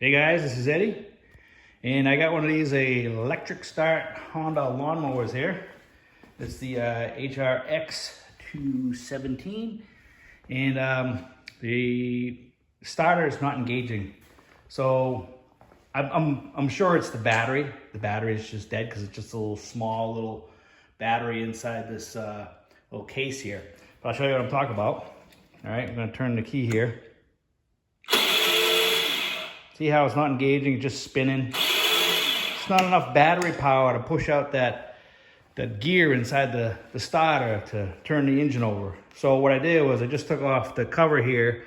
Hey guys, this is Eddie, and I got one of these Electric Start Honda lawn mowers here. It's the HRX 217, and the starter is not engaging. So I'm sure it's the battery. The battery is just dead because it's just a little small little battery inside this little case here. But I'll show you what I'm talking about. All right, I'm going to turn the key here. See how it's not engaging, it's just spinning. It's not enough battery power to push out that gear inside the starter to turn the engine over. So what I did was I just took off the cover here,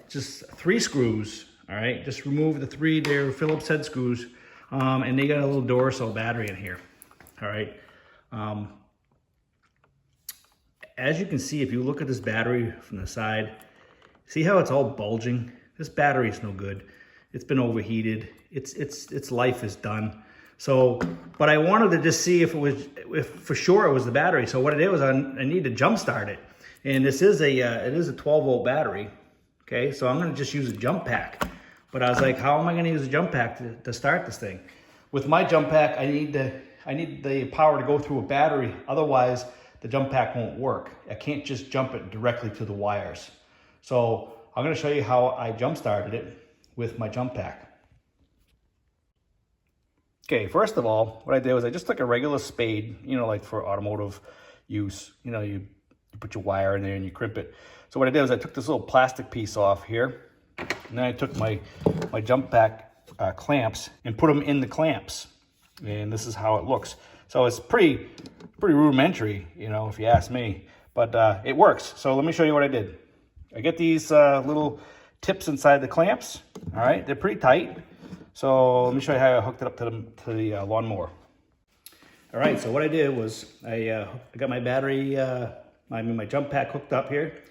just 3 screws, all right? Just remove the 3 there Phillips head screws, and they got a little Duracell battery in here, all right? As you can see, if you look at this battery from the side, see how it's all bulging? This battery is no good. It's been overheated. Its life is done. So, but I wanted to just see if for sure it was the battery. So what I did was I need to jump start it. And this is it is a 12-volt battery. Okay, so I'm gonna just use a jump pack. But I was like, how am I gonna use a jump pack to start this thing? With my jump pack, I need the power to go through a battery. Otherwise, the jump pack won't work. I can't just jump it directly to the wires. So I'm going to show you how I jump started it with my jump pack. Okay, first of all, what I did was I just took a regular spade, you know, like for automotive use. You know, you put your wire in there and you crimp it. So what I did was I took this little plastic piece off here, and then I took my jump pack clamps and put them in the clamps. And this is how it looks. So it's pretty rudimentary, you know, if you ask me, but it works. So let me show you what I did. I get these little tips inside the clamps. All right, they're pretty tight. So let me show you how I hooked it up to the lawnmower. All right, so what I did was I got my battery, my jump pack hooked up here,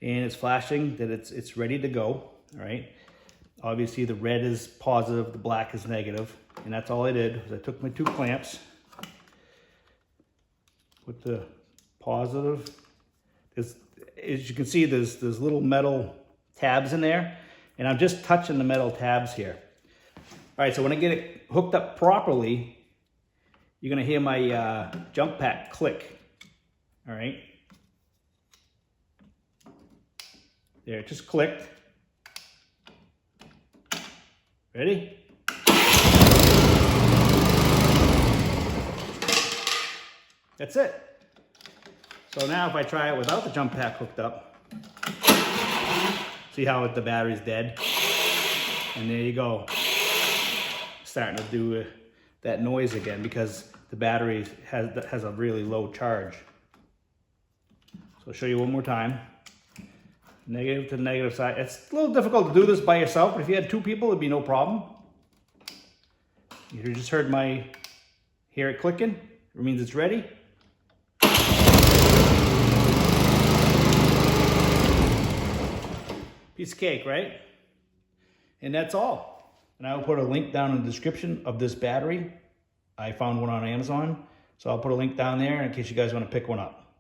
and it's flashing that it's ready to go. All right, obviously the red is positive, the black is negative, and that's all I did. Was I took my 2 clamps, put the positive. As you can see, there's little metal tabs in there, and I'm just touching the metal tabs here. All right, so when I get it hooked up properly, you're gonna hear my jump pack click. All right, there, it just clicked. Ready? That's it. So now if I try it without the jump pack hooked up, see how the battery's dead? And there you go. Starting to do that noise again because the battery has a really low charge. So I'll show you one more time. Negative to negative side. It's a little difficult to do this by yourself, but if you had 2 people, it'd be no problem. You just heard hear it clicking. It means it's ready. Piece of cake, right? And that's all. And I will put a link down in the description of this battery. I found one on Amazon, so I'll put a link down there in case you guys want to pick one up.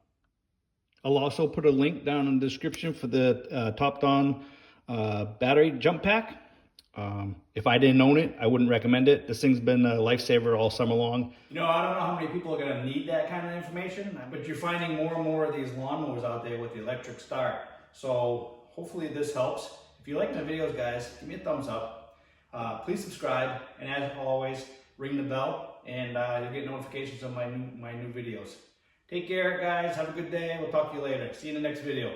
I'll also put a link down in the description for the top-down battery jump pack. If I didn't own it, I wouldn't recommend it. This thing's been a lifesaver all summer long. You know, I don't know how many people are going to need that kind of information, but you're finding more and more of these lawnmowers out there with the electric start. So hopefully this helps. If you like my videos, guys, give me a thumbs up. Please subscribe, and as always, ring the bell, and you'll get notifications of my new videos. Take care, guys. Have a good day. We'll talk to you later. See you in the next video.